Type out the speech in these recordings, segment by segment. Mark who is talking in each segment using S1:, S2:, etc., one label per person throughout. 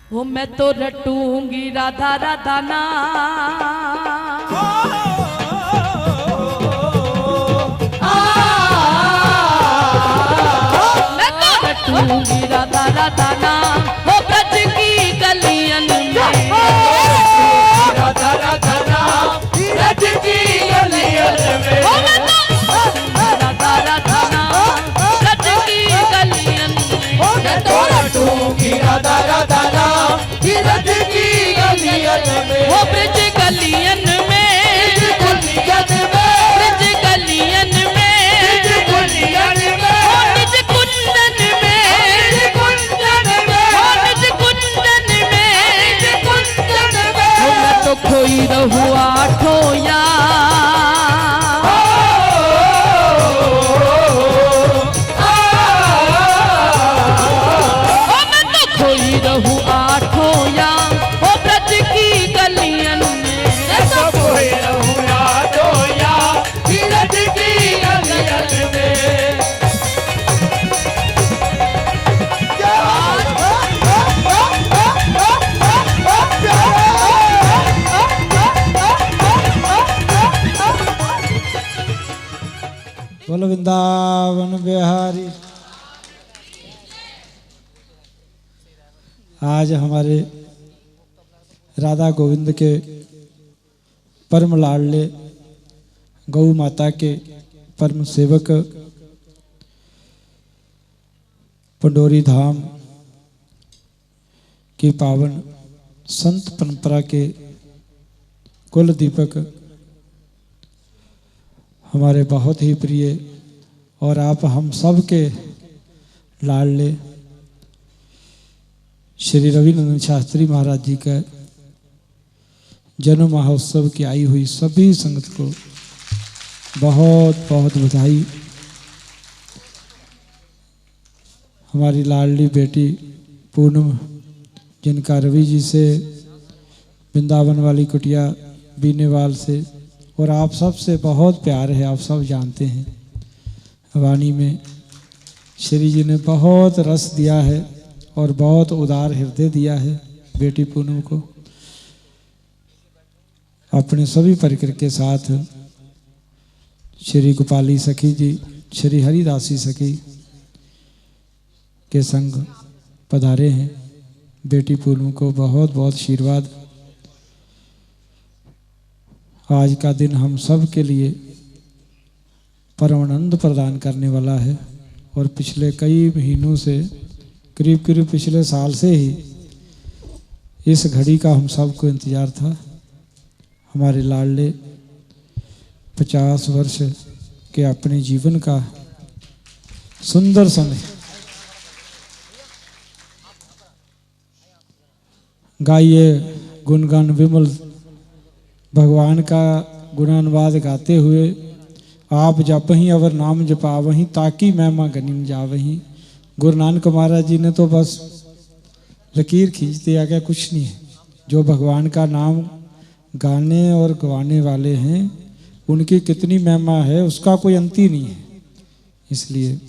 S1: वो मैं तो रटूंगी राधा राधा ना, मैं तो रटूंगी राधा राधा ना, वो ब्रज की गलियन में
S2: राधा राधा नाम ब्रज की गलियन में,
S1: वो मैं तो राधा राधा ना, ब्रज की गलियन में
S2: मैं तो रटूंगी राधा राधा नाम ब्रज की गलियन में,
S1: वो ब्रज गलियन में,
S2: गलियन में,
S1: ब्रज गलियन में,
S2: गलियन में,
S1: ओ निज कुंदन में,
S2: कुंदन में,
S1: ओ निज कुंदन में,
S2: कुंदन
S1: ओ
S2: में,
S1: मैं तो खोई रहूं आठों याम, ओ मैं तो खोई रहूं आठों याम, ओ ब्रज की गलियन में
S2: सब कोई रहूँगा तो या ब्रज की गलियन में।
S3: बोल वृंदावन बिहारी। आज हमारे राधा गोविंद के परम लाडले गौ माता के परम सेवक पंडोरी धाम की पावन संत परंपरा के कुल दीपक हमारे बहुत ही प्रिय और आप हम सब के लाडले श्री रविनंदन शास्त्री महाराज जी का जन्म महोत्सव की आई हुई सभी संगत को बहुत बहुत बधाई। हमारी लाडली बेटी पूनम, जिनका रवि जी से वृंदावन वाली कुटिया बीनेवाल से और आप सब से बहुत प्यार है, आप सब जानते हैं। वाणी में श्री जी ने बहुत रस दिया है और बहुत उदार हृदय दिया है बेटी पूनम को। अपने सभी परिकर के साथ श्री गोपाली सखी जी, श्री हरिदासी सखी के संग पधारे हैं। बेटी पूनम को बहुत बहुत आशीर्वाद। आज का दिन हम सब के लिए परम आनंद प्रदान करने वाला है और पिछले कई महीनों से, करीब करीब पिछले साल से ही इस घड़ी का हम सबको इंतजार था। हमारे लाडले 50 वर्ष के अपने जीवन का सुंदर समय गाइए गुणगान विमल भगवान का गुणानुवाद गाते हुए, आप जपहीं अवर नाम जपावहीं ताकि महिमा गनिम जावहीं। गुरु नानक महाराज जी ने तो बस लकीर खींच दिया, क्या कुछ नहीं है। जो भगवान का नाम गाने और गवाने वाले हैं उनकी कितनी महिमा है उसका कोई अंत ही नहीं है। इसलिए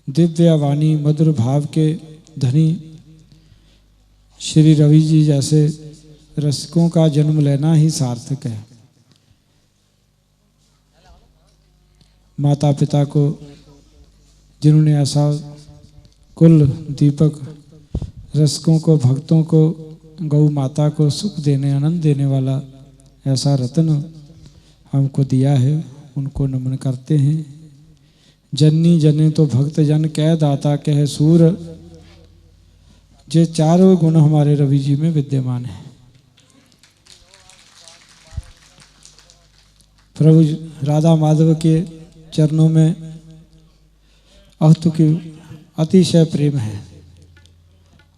S3: दिव्य वाणी मधुर भाव के धनी श्री रवि जी जैसे रसिकों का जन्म लेना ही सार्थक है। माता पिता को जिन्होंने ऐसा कुल दीपक रसिकों को, भक्तों को, गौ माता को सुख देने, आनंद देने वाला ऐसा रत्न हमको दिया है, उनको नमन करते हैं। जननी जने तो भक्त जन कह दाता कह सूर, ये चारों गुण हमारे रवि जी में विद्यमान है। प्रभु राधा माधव के चरणों में अहतु की अतिशय प्रेम है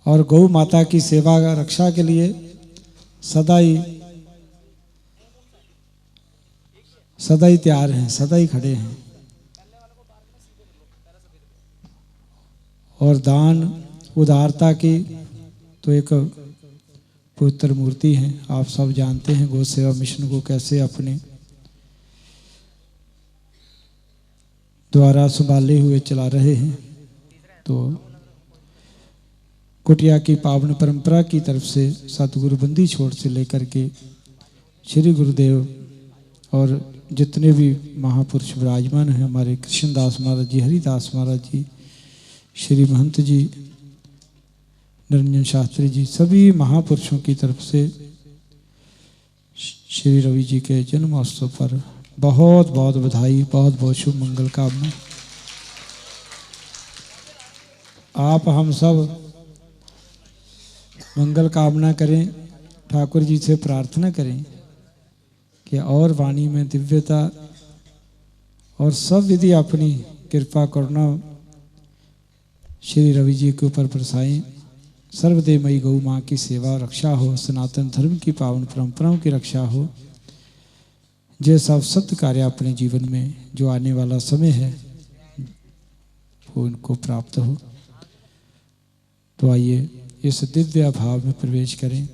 S3: और गौ माता की सेवा रक्षा के लिए सदा ही तैयार हैं, सदा ही खड़े हैं। और दान उदारता की तो एक पवित्र मूर्ति है। आप सब जानते हैं गौ सेवा मिशन को कैसे अपने द्वारा संभाले हुए चला रहे हैं। तो कुटिया की पावन परंपरा की तरफ से सतगुरु बंदी छोड़ से लेकर के श्री गुरुदेव और जितने भी महापुरुष विराजमान हैं, हमारे कृष्णदास महाराज जी, हरिदास महाराज जी, श्री महंत जी, निरंजन शास्त्री जी, सभी महापुरुषों की तरफ से श्री रवि जी के जन्मोत्सव पर बहुत बहुत बधाई, बहुत बहुत शुभ मंगल कामना। आप हम सब मंगल कामना करें, ठाकुर जी से प्रार्थना करें कि और वाणी में दिव्यता और सब विधि अपनी कृपा करुणा श्री रवि जी के ऊपर बरसाएं। सर्वदेवमयी गौ माँ की सेवा और रक्षा हो, सनातन धर्म की पावन परंपराओं की रक्षा हो, जो सब सत्य कार्य अपने जीवन में जो आने वाला समय है वो इनको प्राप्त हो। तो आइए इस दिव्य भाव में प्रवेश करें।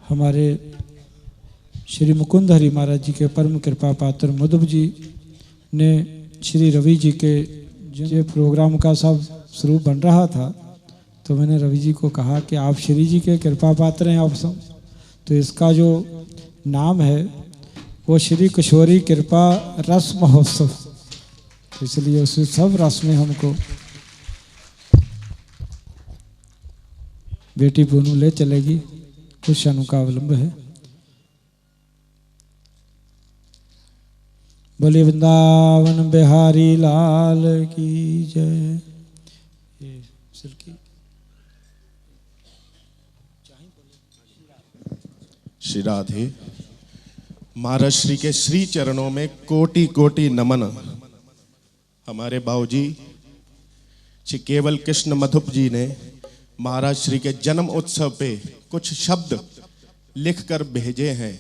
S3: हमारे श्री मुकुंद हरि महाराज जी के परम कृपा पात्र मधुब जी ने श्री रवि जी के जो प्रोग्राम का सब स्वरूप बन रहा था, तो मैंने रवि जी को कहा कि आप श्री जी के कृपा पात्र हैं आप सब, तो इसका जो नाम है वो श्री किशोरी कृपा रस महोत्सव, तो इसलिए उस सब रस में हमको बेटी पूनू ले चलेगी। कुछ क्षणों का अवलंब है। बोले वृंदावन बिहारी लाल की जय।
S4: श्री राधे। महाराज श्री के श्री चरणों में कोटि कोटि नमन। हमारे बाबूजी श्री केवल कृष्ण मधुप जी ने महाराज श्री के जन्म उत्सव पे कुछ शब्द लिखकर भेजे हैं।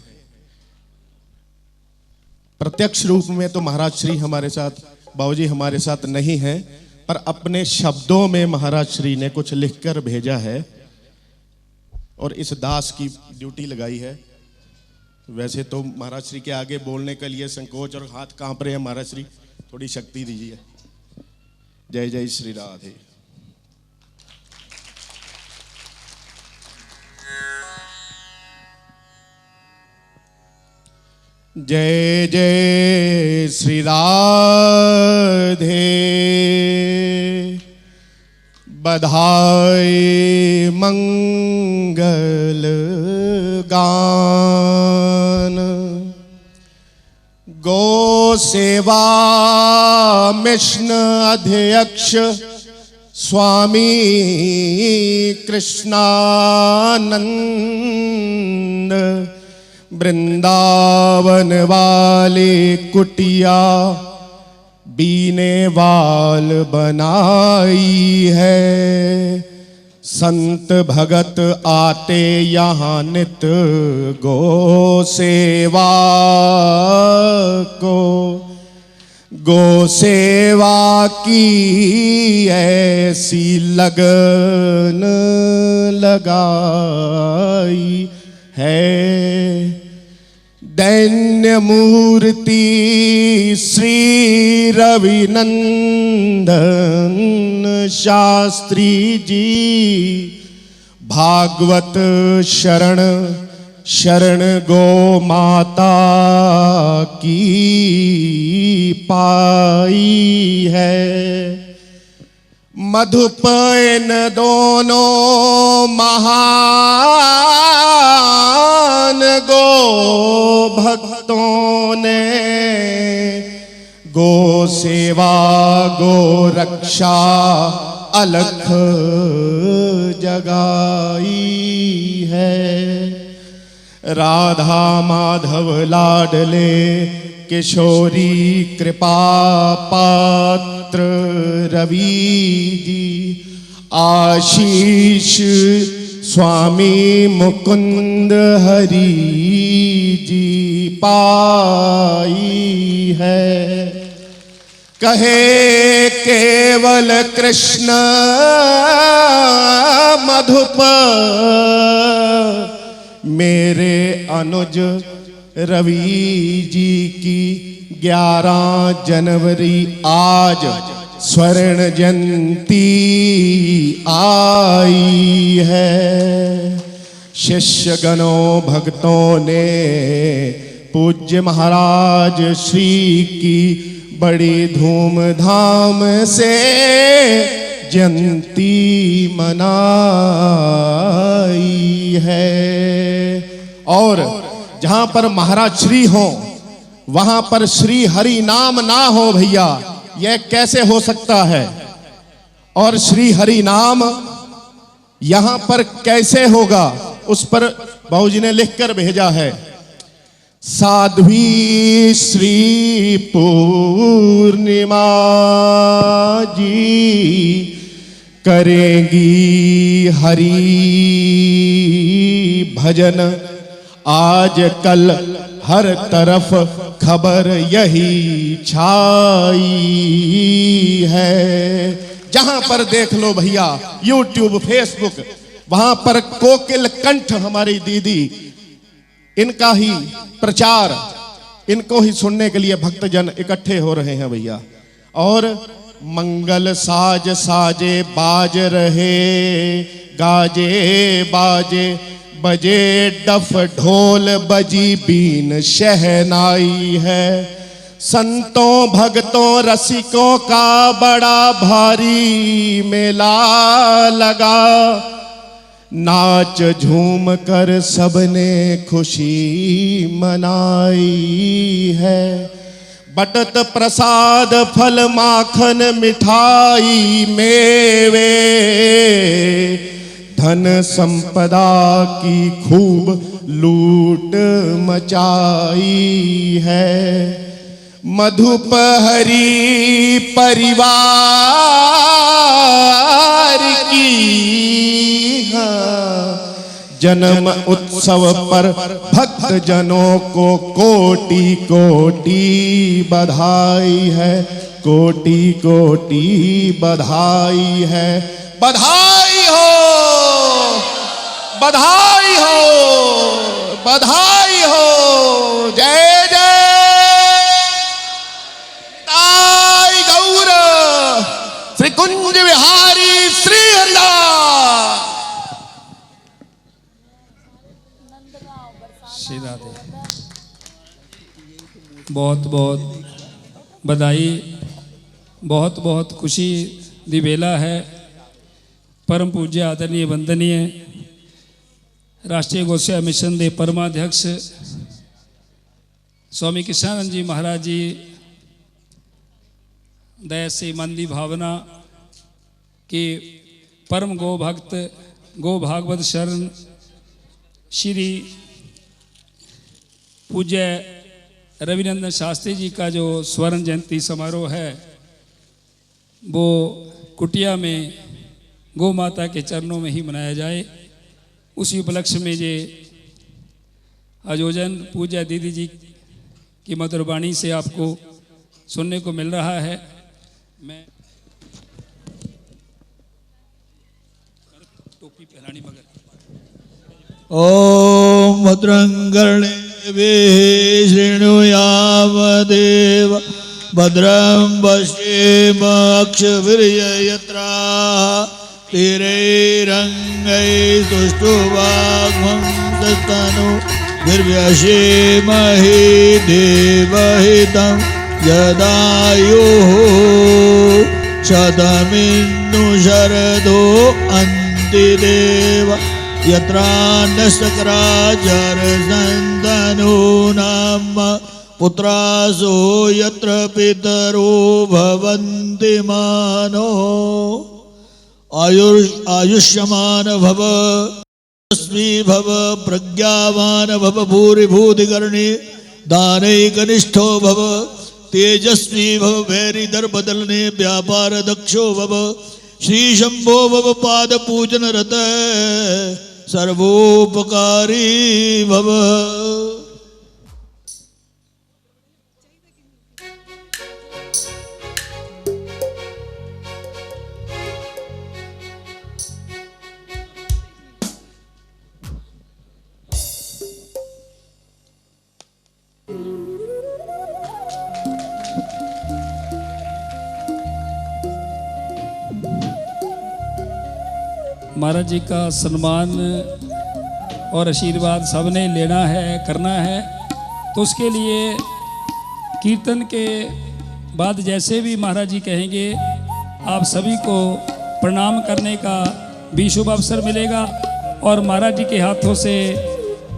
S4: प्रत्यक्ष रूप में तो महाराज श्री हमारे साथ, बाबूजी हमारे साथ नहीं हैं, पर अपने शब्दों में महाराज श्री ने कुछ लिखकर भेजा है और इस दास की ड्यूटी लगाई है। वैसे तो महाराज श्री के आगे बोलने के लिए संकोच और हाथ कांप रहे हैं। महाराज श्री थोड़ी शक्ति दीजिए। जय जय श्री राधे। जय जय श्री राधे। बधाई मंगल गान। गो सेवा मिशन अध्यक्ष स्वामी कृष्णानंद। वृंदावन वाले कुटिया बीने वाल बनाई है। संत भगत आते यहाँ नित गो सेवा को। गो सेवा की ऐसी लगन लगाई है। दैन्य मूर्ति श्री रविनंदन शास्त्री जी। भागवत शरण शरण गो माता की पाई है। मधुप इन दोनों महान गो भक्तों ने गो सेवा गो रक्षा अलख जगाई है। राधा माधव लाडले किशोरी कृपा पात्र रवि जी। आशीष स्वामी मुकुंद हरि जी पाई है। कहे केवल कृष्ण मधुप मेरे अनुज रवि जी की 11 जनवरी आज स्वर्ण जयंती आई है। शिष्य गणों भक्तों ने पूज्य महाराज श्री की बड़ी धूमधाम से जयंती मनाई है। और जहां पर महाराज श्री हो वहां पर श्री हरि नाम ना हो भैया, यह कैसे हो सकता है? और श्री हरि नाम यहां पर कैसे होगा, उस पर बाबूजी ने लिखकर भेजा है। साध्वी श्री पूर्णिमा जी करेंगी हरि भजन, आज कल हर तरफ खबर यही छाई है। जहां पर देख लो भैया, यूट्यूब फेसबुक, वहां पर कोकिल कंठ हमारी दीदी, इनका ही प्रचार, इनको ही सुनने के लिए भक्तजन इकट्ठे हो रहे हैं भैया। और मंगल साज साजे बाज रहे, गाजे बाजे बजे डफ ढोल बजी बीन शहनाई है। संतों भक्तों रसिकों का बड़ा भारी मेला लगा, नाच झूम कर सबने खुशी मनाई है। बटत प्रसाद फल माखन मिठाई मेवे, धन संपदा की खूब लूट मचाई है। मधुपहरी परिवार की जन्म उत्सव पर भक्त जनों को कोटि कोटि बधाई है, कोटि कोटि बधाई है। बधाई हो, बधाई हो, बधाई हो। जय जय ताई गौर श्री कुंज विहारी श्री हरिदास।
S5: बहुत बहुत बधाई, बहुत बहुत खुशी दी बेला है। परम पूज्य आदरणीय वंदनीय राष्ट्रीय गौसेवा मिशन के परमाध्यक्ष स्वामी कृष्णानंद जी महाराज जी दया से मन की भावना कि परम गो भक्त गो भागवत शरण श्री पूज्य रविनंदन शास्त्री जी का जो स्वर्ण जयंती समारोह है वो कुटिया में गौ माता के चरणों में ही मनाया जाए। उसी उपलक्ष्य में ये आयोजन पूज्य दीदी जी की मधुर वाणी से आपको सुनने को मिल रहा है। मैं टोपी पहनानी मगर
S2: ओम भद्रं कर्णेभिः शृणुयाम देव, भद्रं पश्येमाक्षभिर्यजत्राः स्थिरैरङ्गैः सुष्ठुवाग्भंसस्तनूभिर्व्यसेमहि देवहितं यदायुः शतमिन्दुशरदो अन्तिदेव यत्रान्नस्तकराचरसन्तनूनां पुत्रासो यत्र पितरो भवन्ति मानो आयुष्यमान भव तस्मी भव प्रज्ञावान भव भूरिभूतिकर्णे दानैकनिष्ठो भव तेजस्वी भव भैरीधर बदलने व्यापार दक्षो भव श्री शंभो भव पाद पूजन रत सर्वोपकारी भव।
S5: महाराज जी का सम्मान और आशीर्वाद सबने लेना है, करना है। तो उसके लिए कीर्तन के बाद जैसे भी महाराज जी कहेंगे आप सभी को प्रणाम करने का भी शुभ अवसर मिलेगा और महाराज जी के हाथों से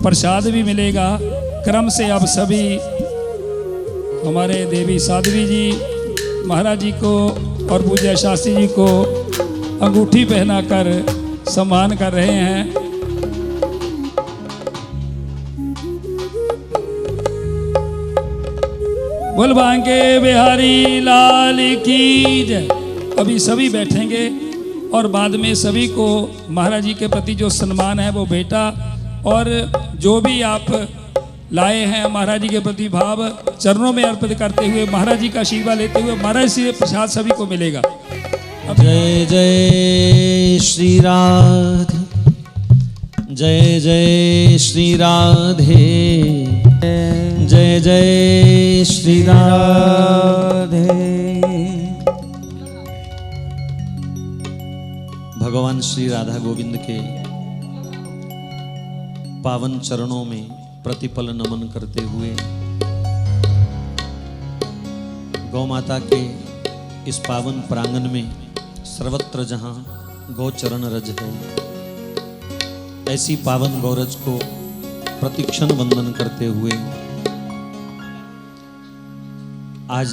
S5: प्रसाद भी मिलेगा। क्रम से आप सभी हमारे देवी साध्वी जी महाराज जी को और पूज्य शास्त्री जी को अंगूठी पहनाकर सम्मान कर रहे हैं। बोल बांके बिहारी लाल की जय। अभी सभी बैठेंगे और बाद में सभी को महाराज जी के प्रति जो सम्मान है वो बेटा और जो भी आप लाए हैं महाराज जी के प्रति भाव चरणों में अर्पित करते हुए महाराज जी का आशीर्वाद लेते हुए महाराज जी से प्रसाद सभी को मिलेगा।
S2: जय जय श्री राधे, जय जय श्री राधे, जय जय श्री राधे। भगवान श्री राधा गोविंद के पावन चरणों में प्रतिपल नमन करते हुए गौ माता के इस पावन प्रांगण में सर्वत्र जहां गौचरण रज है ऐसी पावन गौरज को प्रतिक्षण वंदन करते हुए आज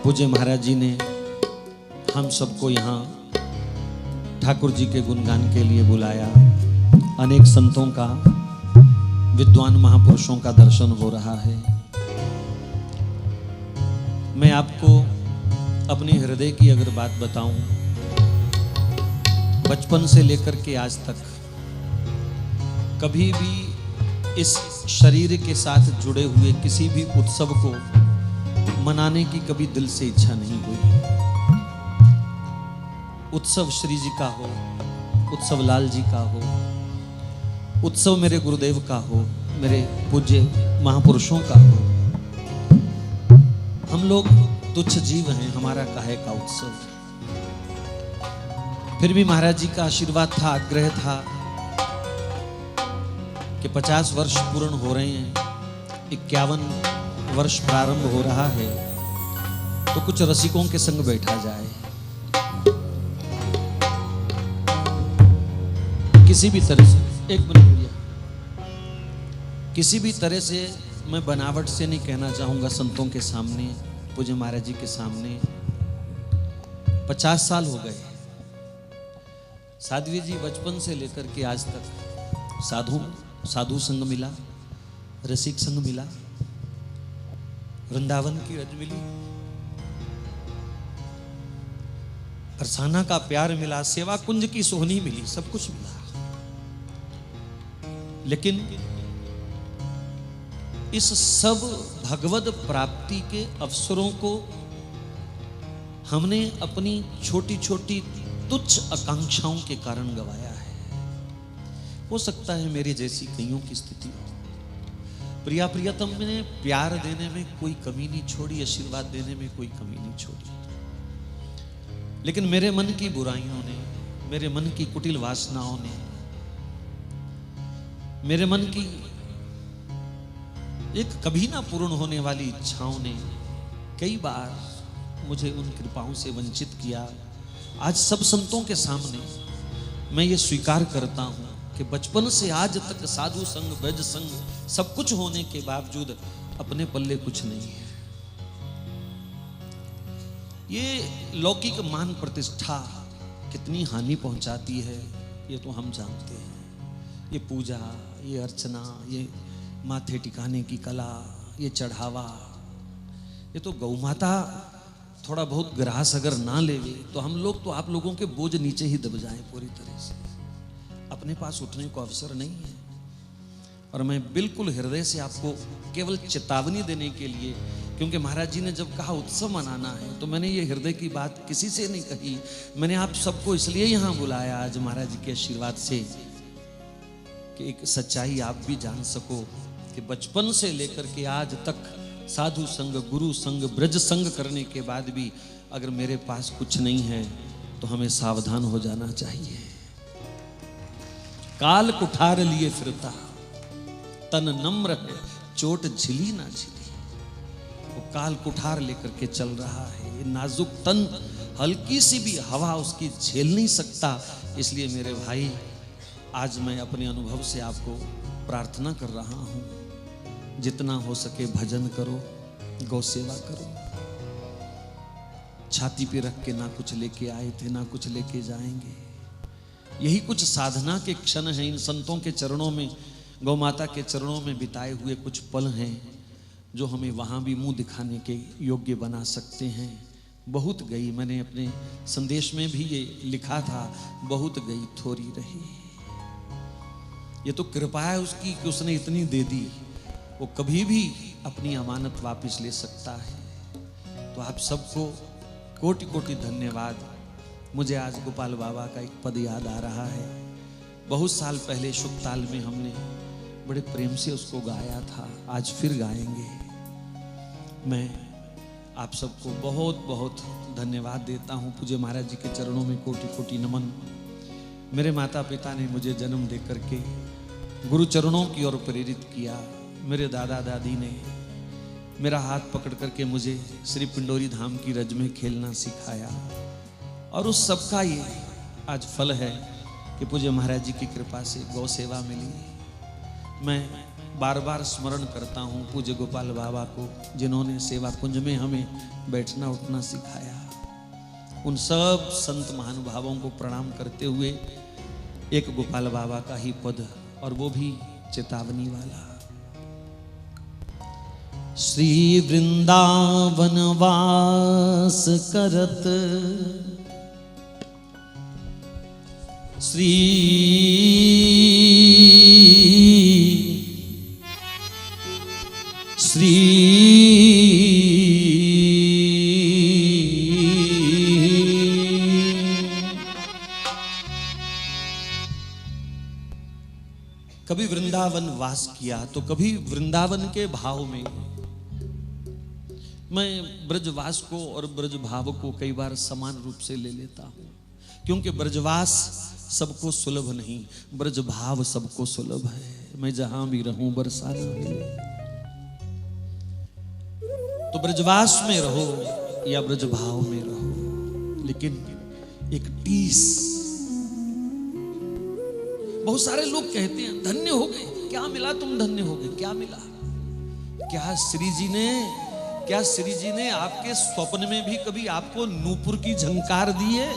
S2: पूज्य महाराज जी ने हम सबको यहाँ ठाकुर जी के गुणगान के लिए बुलाया। अनेक संतों का, विद्वान महापुरुषों का दर्शन हो रहा है। मैं आपको अपने हृदय की अगर बात बताऊं, बचपन से लेकर के आज तक कभी भी इस शरीर के साथ जुड़े हुए किसी भी उत्सव को मनाने की कभी दिल से इच्छा नहीं हुई। उत्सव श्री जी का हो, उत्सव लाल जी का हो, उत्सव मेरे गुरुदेव का हो, मेरे पूज्य महापुरुषों का हो, हम लोग तुच्छ जीव हैं, हमारा काहे का उत्सव। फिर भी महाराज जी का आशीर्वाद था, आग्रह था कि 50 वर्ष पूर्ण हो रहे हैं, 51 वर्ष प्रारंभ हो रहा है, तो कुछ रसिकों के संग बैठा जाए। किसी भी तरह से, एक मिनट भैया, किसी भी तरह से मैं बनावट से नहीं कहना चाहूंगा संतों के सामने, पूज्य महाराज जी के सामने 50 साल हो गए। साध्वी जी बचपन से लेकर के आज तक साधु संग मिला, रसिक संग मिला, वृंदावन की रज मिली, बरसाना का प्यार मिला, सेवा कुंज की सोहनी मिली, सब कुछ मिला। लेकिन इस सब भगवद प्राप्ति के अवसरों को हमने अपनी छोटी छोटी तुच्छ आकांक्षाओं के कारण गवाया है। हो सकता है मेरे जैसी कईयों की स्थिति हो। प्रिया प्रियतम ने प्यार देने में कोई कमी नहीं छोड़ी, आशीर्वाद देने में कोई कमी नहीं छोड़ी, लेकिन मेरे मन की बुराइयों ने, मेरे मन की कुटिल वासनाओं ने, मेरे मन की एक कभी ना पूर्ण होने वाली इच्छाओं ने कई बार मुझे उन कृपाओं से वंचित किया। आज सब संतों के सामने मैं ये स्वीकार करता हूं कि बचपन से आज तक साधु संग, ब्रज संग सब कुछ होने के बावजूद अपने पल्ले कुछ नहीं है। ये लौकिक मान प्रतिष्ठा कितनी हानि पहुंचाती है ये तो हम जानते हैं। ये पूजा, ये अर्चना, ये माथे टिकाने की कला, ये चढ़ावा, ये तो गौ माता थोड़ा बहुत ग्रास अगर ना लेवे तो हम लोग तो आप लोगों के बोझ नीचे ही दब जाएं पूरी तरह से। अपने पास उठने को अवसर नहीं है। और मैं बिल्कुल हृदय से आपको केवल चेतावनी देने के लिए, क्योंकि महाराज जी ने जब कहा उत्सव मनाना है तो मैंने ये हृदय की बात किसी से नहीं कही। मैंने आप सबको इसलिए यहाँ बुलाया आज महाराज जी के आशीर्वाद से कि एक सच्चाई आप भी जान सको कि बचपन से लेकर के आज तक साधु संग, गुरु संग, ब्रज संग करने के बाद भी अगर मेरे पास कुछ नहीं है तो हमें सावधान हो जाना चाहिए। काल कुठार लिए फिरता, तन नम्र है, चोट झिली ना झिली। वो काल कुठार लेकर के चल रहा है, ये नाजुक तन हल्की सी भी हवा उसकी झेल नहीं सकता। इसलिए मेरे भाई, आज मैं अपने अनुभव से आपको प्रार्थना कर रहा हूं, जितना हो सके भजन करो, गौ सेवा करो। छाती पे रख के ना कुछ लेके आए थे, ना कुछ लेके जाएंगे। यही कुछ साधना के क्षण हैं। इन संतों के चरणों में, गौ माता के चरणों में बिताए हुए कुछ पल हैं जो हमें वहां भी मुंह दिखाने के योग्य बना सकते हैं। बहुत गई, मैंने अपने संदेश में भी ये लिखा था, बहुत गई थोड़ी रही। ये तो कृपा है उसकी कि उसने इतनी दे दी। वो कभी भी अपनी अमानत वापस ले सकता है। तो आप सबको कोटि कोटि धन्यवाद। मुझे आज गोपाल बाबा का एक पद याद आ रहा है। बहुत साल पहले शुभ ताल में हमने बड़े प्रेम से उसको गाया था, आज फिर गाएंगे। मैं आप सबको बहुत बहुत धन्यवाद देता हूँ। पूज्य महाराज जी के चरणों में कोटि कोटि नमन। मेरे माता पिता ने मुझे जन्म दे करके गुरु चरणों की ओर प्रेरित किया। मेरे दादा दादी ने मेरा हाथ पकड़ करके मुझे श्री पिंडोरी धाम की रज में खेलना सिखाया। और उस सब का ये आज फल है कि पूज्य महाराज जी की कृपा से गौ सेवा मिली। मैं बार बार स्मरण करता हूँ पूज्य गोपाल बाबा को, जिन्होंने सेवा कुंज में हमें बैठना उठना सिखाया। उन सब संत महानुभावों को प्रणाम करते हुए एक गोपाल बाबा का ही पद, और वो भी चेतावनी वाला। श्री वृंदावन वास करत, श्री कभी वृंदावन वास किया तो कभी वृंदावन के भाव में। मैं ब्रजवास को और ब्रज भाव को कई बार समान रूप से ले लेता हूं, क्योंकि ब्रजवास सबको सुलभ नहीं, ब्रज भाव सबको सुलभ है। मैं जहां भी रहूं बरसाना मिले, तो ब्रजवास में रहो या ब्रज भाव में रहो, लेकिन एक टीस। बहुत सारे लोग कहते हैं धन्य हो गए, क्या मिला तुम धन्य हो गए, क्या मिला? क्या श्री जी ने आपके स्वप्न में भी कभी आपको नूपुर की झंकार दी है?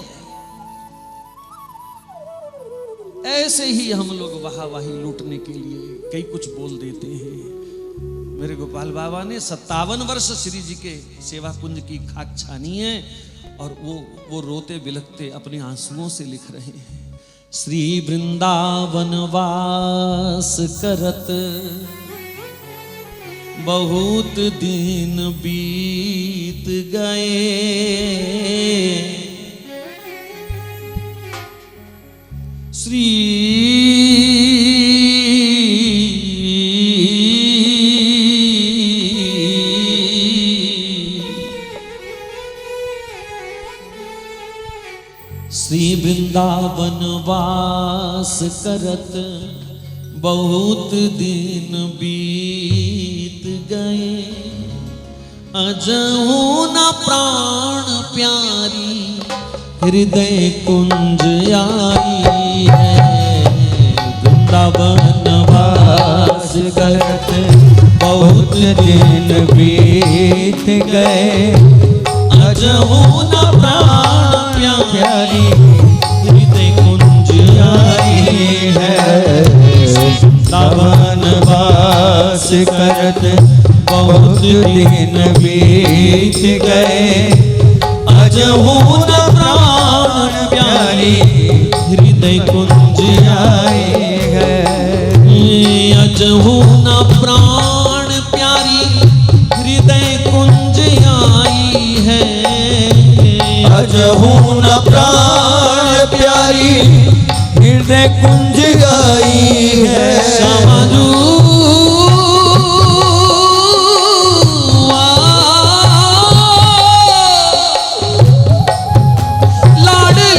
S2: ऐसे ही हम लोग वाही लूटने के लिए कई कुछ बोल देते हैं। मेरे गोपाल बाबा ने 57 वर्ष श्री जी के सेवा कुंज की खाक छानी है, और वो रोते बिलखते अपने आंसुओं से लिख रहे हैं। श्री वृंदावन वास करत, बहुत दिन बीत गए, श्री वृंदावन वास करत, बहुत दिन बीत गए, अजहू न प्राण प्यारी हृदय कुंज आई है। वृंदावन वास करत, बहुत दिन बीत गए, अजहू न प्राण प्यारी हृदय कुंज आई है। वृंदावन वास करत, बहुत दिन बीत गए, अजहू न प्राण प्यारी हृदय कुंज आई है। अजहू न प्राण प्यारी हृदय कुंज आई है। अजहू न प्राण प्यारी हृदय कुंज आई है। समझू लाडली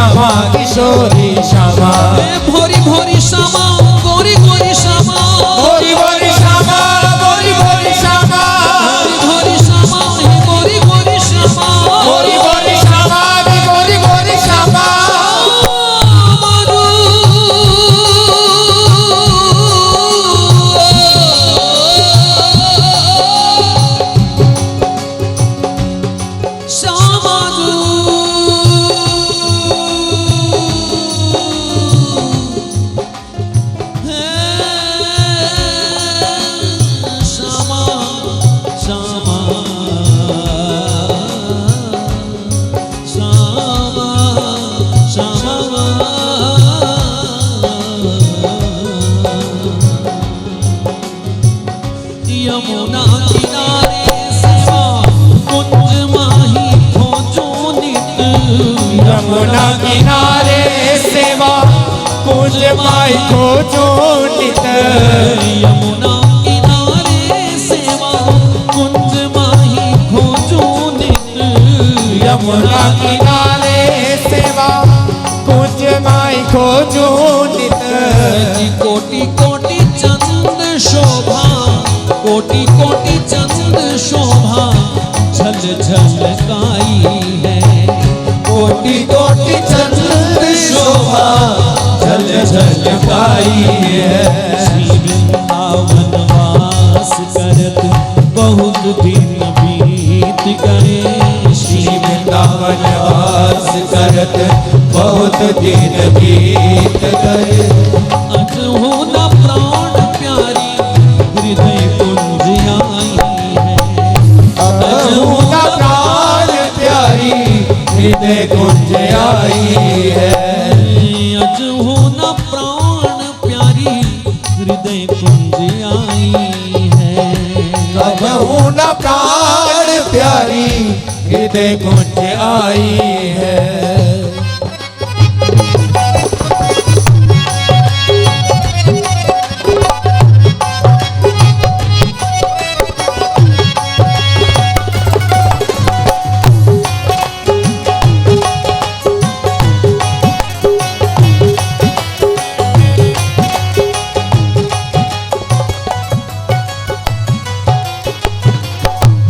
S6: श्यामा किशोरी श्यामा
S2: भोरी भोरी श्यामा गोरी गोरी श्यामा
S6: गोरी गोरी श्यामा गोरी गोरी श्यामा
S2: गोरी श्यामा गोरी गोरी श्यामा
S6: गोरी गोरी श्यामा गोरी गोरी श्यामा
S2: यमुना किनारे सेवा कुंज माही खोजो नित
S6: यमुना किनारे सेवा कुंज माई खोजो नित
S2: यमुना किनारे सेवा कुंज माही खोजो नित
S6: यमुना किनारे सेवा कुंज माई खोजो नित
S2: कोटि कोटि चंद शोभा कोटि कोटि चंद शोभा झल झलकाई है
S6: कोटि कोटि चंद शोभा झल झलकाई है
S2: श्री वृंदावन वास करत बहुत दिन बीत गए
S6: श्री वृंदावन वास करत बहुत दिन बीत गए
S2: अज हो न प्राण प्यारी हृदय कुंज आई है
S6: अजूना प्राण प्यारी हृदय कुंज आई है
S2: अज हो न प्राण प्यारी हृदय कुंज आई है
S6: अजूना प्राण प्यारी हृदय कुंज आई है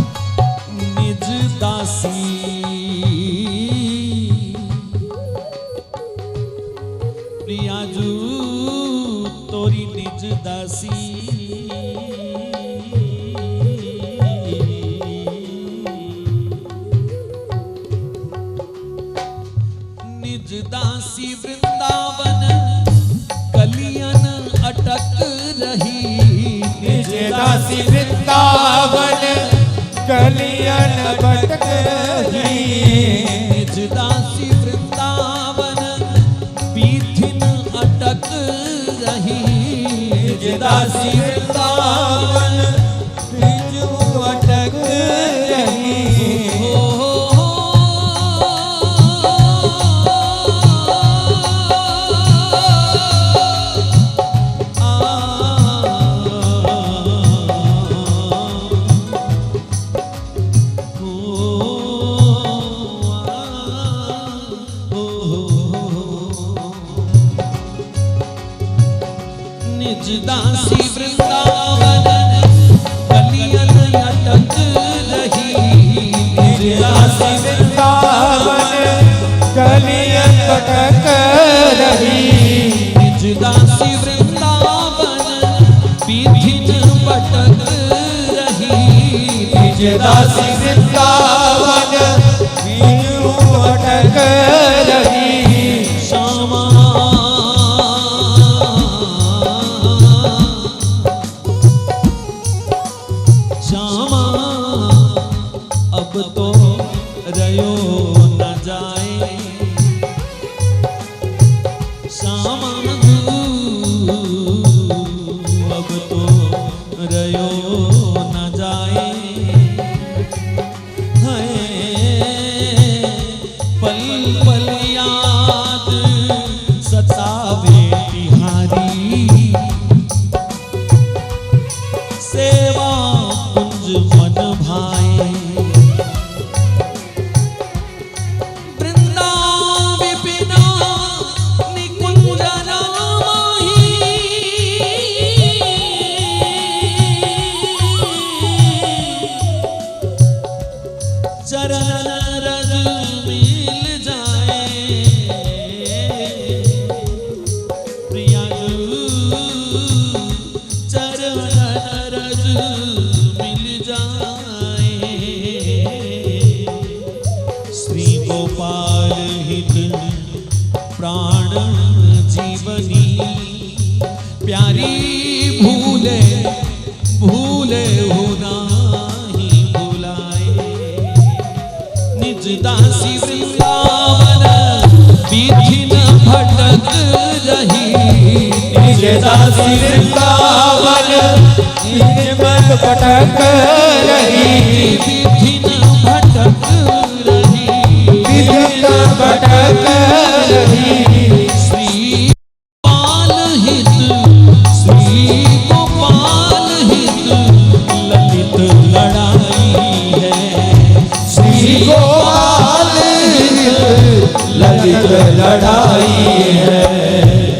S2: निज दासी प्रियाजू तोरी निज दासी निज दासी वृंदावन कलियन अटक रही
S6: निज दासी वृंदावन कलियन भटक रही
S2: निज दासी वृंदावन पीथिन अटक रही
S6: निज दासी वृंदावन बिजू अटक रही
S2: निज दासी वृंदावन कलियन अटक रही
S6: निज दासी वृंदावन कलियन भटक रही
S2: निज दासी वृंदावन पीथिन भटक रही
S6: निज दासी वृंदावन बिजू अटक रही
S2: श्यामा श्यामा अब तो रयो न जाए श्यामा अब तो रयो न जाए पल पल याद सतावे तिहारी सेवा कुंज मन भाए वृंदा विपिना चरण रज मिल जाए प्रियाजू चरण रज मिल जाए श्री गोपाल हित प्राण जीवनी प्यारी भूले भूले हो नाही भुलाए निज दासी वृंदावन बीथी न भटक रही
S6: निज दासी वृंदावन निज मन भटक रही
S2: बीथी न भटक रही
S6: विधि न भटक रही
S2: श्री गोपाल हित श्री गोपाल हित ललित लड़ाई है
S6: श्री गोपाल ललित लड़ाई है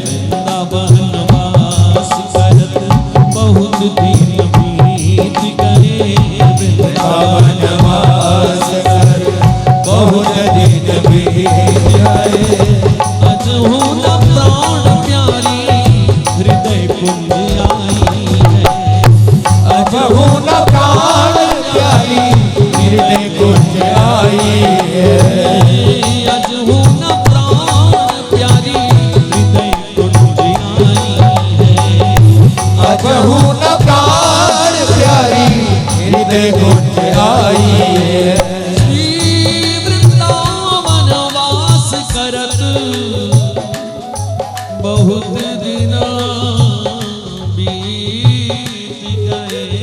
S2: वृंदावन वास करत बहुत दिन बीत गए
S6: वृंदावन वास कर बहुत दिन बीत गए
S2: अजहु न प्राण प्यारी हृदय कुंज आई है
S6: अजहु न प्राण प्यारी हृदय कुंज आई है
S2: अजहु न प्राण प्यारी हृदय कुंज आई है
S6: अजहु न प्राण प्यारी हृदय कुंज आई है
S2: श्री वृंदावन वास करत बहुत दिन बीत गए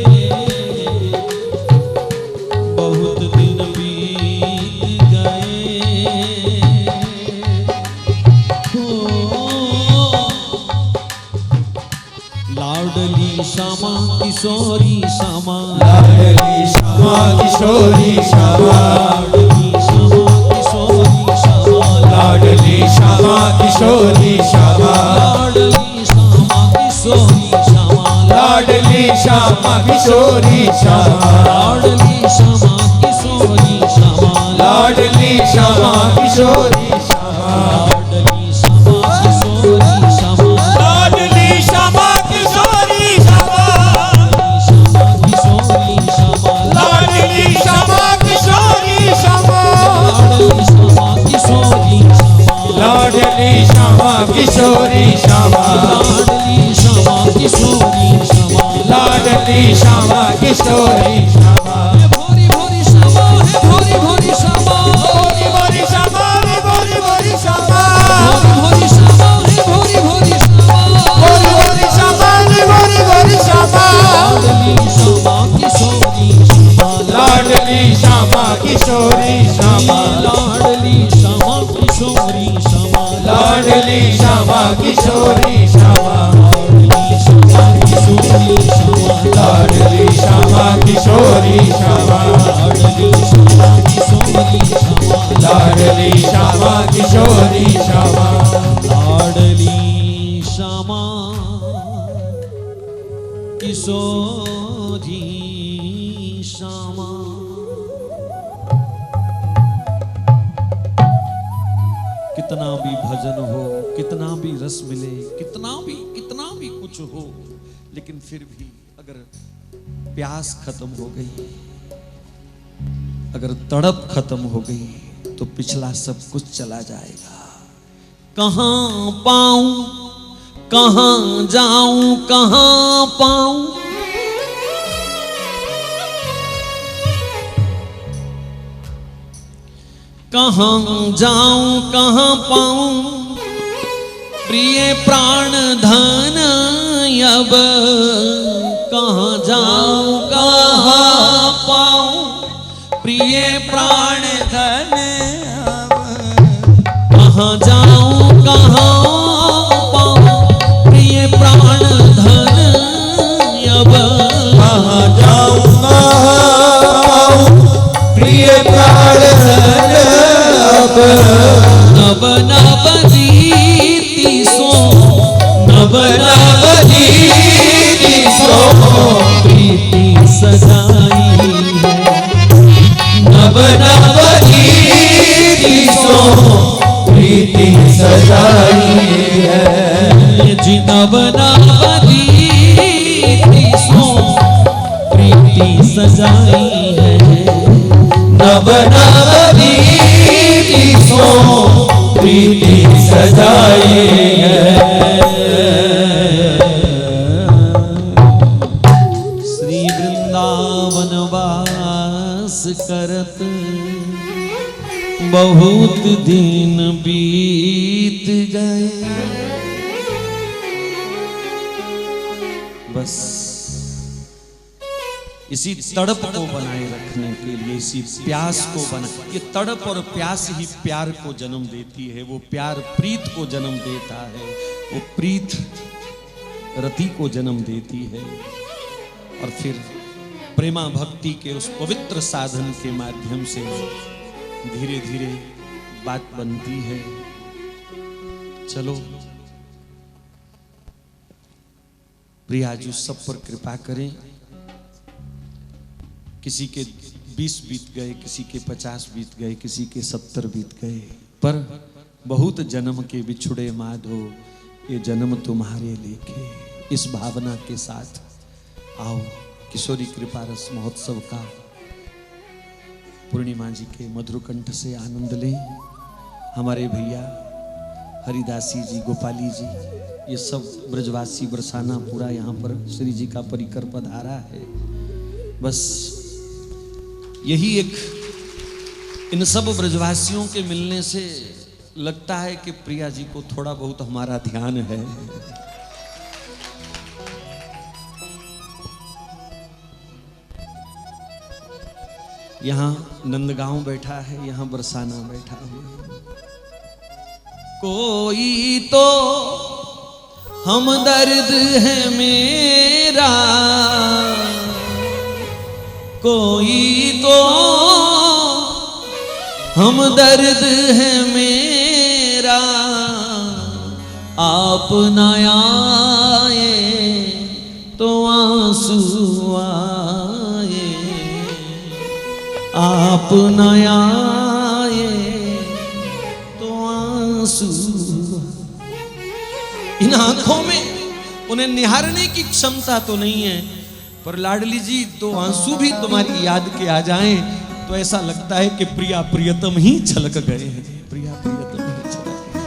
S2: बहुत दिन बीत गए हो लाडली श्यामा किशोरी श्यामा
S6: लाडली श्यामा किशोरी श्यामा
S2: लाडली श्यामा किशोरी श्यामा
S6: लाडली श्यामा किशोरी श्यामा
S2: लाडली श्यामा किशोरी श्यामा
S6: लाडली श्यामा किशोरी श्यामा
S2: लाडली श्यामा किशोरी श्यामा
S6: लाडली श्यामा किशोरी श्यामा
S2: लाडली श्यामा किशोरी श्यामा
S6: लाडली श्यामा किशोरी श्यामा लाडली श्यामा किशोरी श्यामा
S2: भोरी भोरी श्यामा है भोरी भोरी श्यामा
S6: भोरी भोरी श्यामा भोरी भोरी श्यामा
S2: भोरी भोरी श्यामा है भोरी भोरी श्यामा
S6: भोरी भोरी श्यामा भोरी भोरी श्यामा
S2: लाडली श्यामा किशोरी श्यामा
S6: लाडली श्यामा किशोरी श्यामा
S2: लाडली श्यामा किशोरी श्यामा
S6: लाडली श्यामा किशोरी श्यामा
S2: लाडली श्यामा किशोरी श्यामा
S6: लाडली श्यामा किशोरी श्यामा
S2: कितना भी भजन हो कितना भी रस मिले कितना भी कुछ हो लेकिन फिर भी अगर प्यास खत्म हो गई अगर तड़प खत्म हो गई तो पिछला सब कुछ चला जाएगा कहां पाऊं कहां जाऊं कहां पाऊं कहां जाऊं कहां पाऊं प्रिय प्राण धन अब कहां जाऊं कहां पाऊं प्रिय प्राण धन अब कहां जाऊं कहां पाऊं प्रिय प्राण धन अब
S6: कहां जाऊं प्रिय प्राण धन अब
S2: नव नव दीति सो नव नव दीति सो प्रीति सजाई है नव नव प्रीति सजाई है,
S6: नव नव रीति सो प्रीति सजाई है।
S2: श्री वृंदावन वास करत बहुत दिन बीत गए। बस इसी तड़प को बनाए रखने के लिए, इसी प्यास को बना, ये तड़प और प्यास ही प्यार को जन्म देती है। वो प्यार प्रीत को जन्म देता है, वो प्रीत रति को जन्म देती है, और फिर प्रेमा भक्ति के उस पवित्र साधन के माध्यम से धीरे धीरे बात बनती है। चलो प्रियाजू सब पर कृपा करें। किसी के 20 बीत गए, किसी के 50 बीत गए, किसी के 70 बीत गए, पर बहुत जन्म के बिछुड़े माधो ये जन्म तुम्हारे लेखे। इस भावना के साथ आओ किशोरी कृपा रस महोत्सव का पूर्णिमा जी के मधुर कंठ से आनंद लें। हमारे भैया हरिदासी जी, गोपाली जी, ये सब ब्रजवासी बरसाना पूरा यहाँ पर श्री जी का परिकर पधारा है। बस यही एक, इन सब ब्रजवासियों के मिलने से लगता है कि प्रिया जी को थोड़ा बहुत हमारा ध्यान है। यहाँ नंदगांव बैठा है, यहाँ बरसाना बैठा हुआ। कोई तो हमदर्द है मेरा, कोई तो हमदर्द है मेरा, आप न आए तो आंसू आए, आप न आए तो आंसू। इन आंखों में उन्हें निहारने की क्षमता तो नहीं है, पर लाडली जी दो आंसू भी तुम्हारी याद के आ जाएं तो ऐसा लगता है कि प्रिया प्रियतम ही छलक गए हैं, प्रिया प्रियतम ही छलक गए।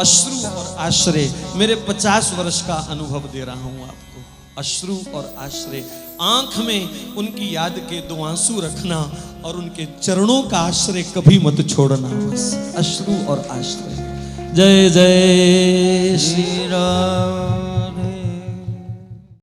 S2: अश्रु और आश्रय, मेरे 50 वर्ष का अनुभव दे रहा हूं आपको। अश्रु और आश्रय, आंख में उनकी याद के 2 आंसू रखना और उनके चरणों का आश्रय कभी मत छोड़ना। बस अश्रु और आश्रय। जय जय श्री राम।